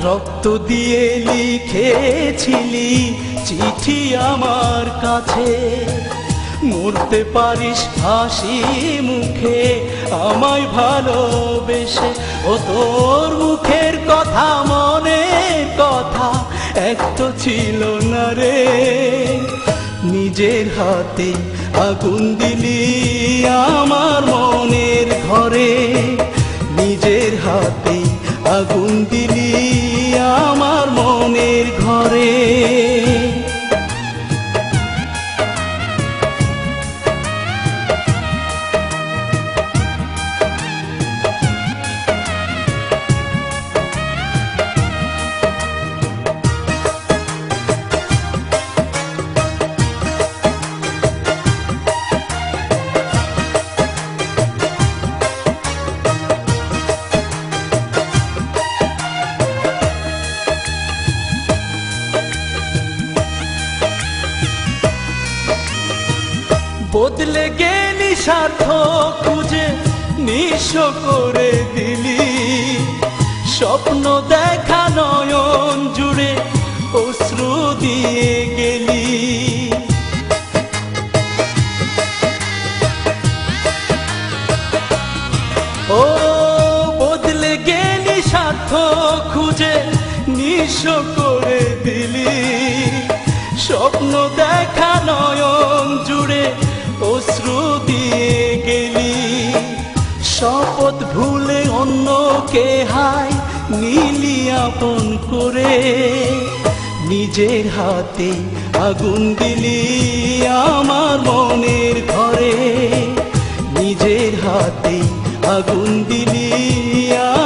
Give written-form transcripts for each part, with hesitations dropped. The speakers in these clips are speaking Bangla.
রক্ত দিয়ে লিখেছিলি চিঠি আমার কাছে, মরতে পারিস হাসি মুখে আমায় ভালোবেসে। ও তোর মুখের কথা মনের কথা এক তো ছিল না রে, নিজের হাতে আগুন দিলি আমার মনের ঘরে, নিজের হাতে আগুন দিলি আমার মনের ঘরে। বদলে গেলি স্বার্থ খুঁজে নিঃস্ব করে দিলি, স্বপ্ন দেখা নয়ন জুড়ে অশ্রু দিয়ে গেলি। ও বদলে গেলি স্বার্থ খুঁজে নিঃস্ব করে দিলি, স্বপ্ন দেখা নয়ন জুড়ে অশ্রু দিয়ে গেলি। শপথ ভুলে অন্যকে হায় নিলি আপন করে, নিজের হাতে আগুন দিলি আমার মনের ঘরে, নিজের হাতে আগুন দিলি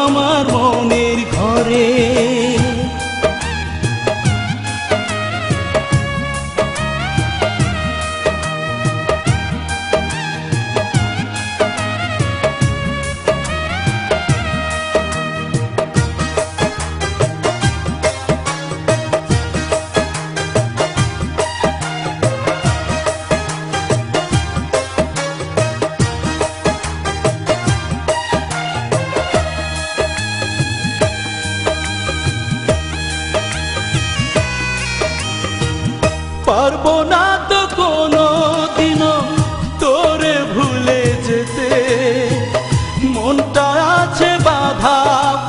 আমার মনের ঘরে। পারবো না তো কোনো দিনও তোরে ভুলে যেতে, মনটা আছে বাধা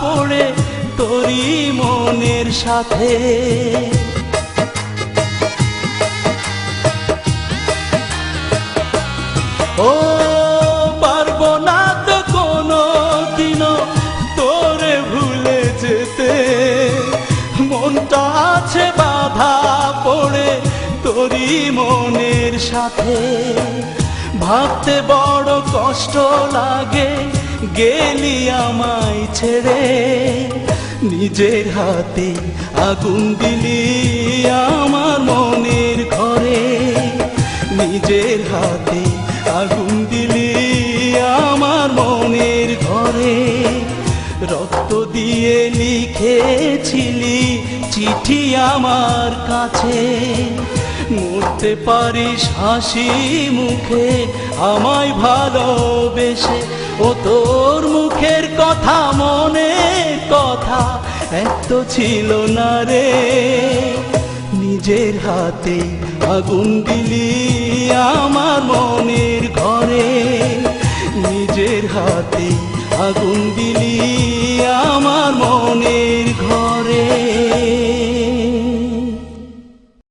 পড়ে তোরই মনের সাথে। ও পারবো না তো কোনো দিনও তোরে ভুলে যেতে, মনটা আছে বাধা পড়ে তোরই মনের সাথে। ভাবতে বড় কষ্ট লাগে গেলি আমায় ছেড়ে, নিজের হাতে আগুন দিলি আমার মনের ঘরে, নিজের হাতে আগুন দিলি আমার মনের ঘরে। রক্ত দিয়ে লিখেছিলি চিঠি আমার কাছে, মরতে পারিস হাসি মুখে আমায় ভালোবেসে। ও তোর মুখের কথা মনের কথা এক তো ছিল না রে, নিজের হাতে আগুন দিলি আমার মনের ঘরে, নিজের হাতে আগুন দিলি আমার মনের ঘরে।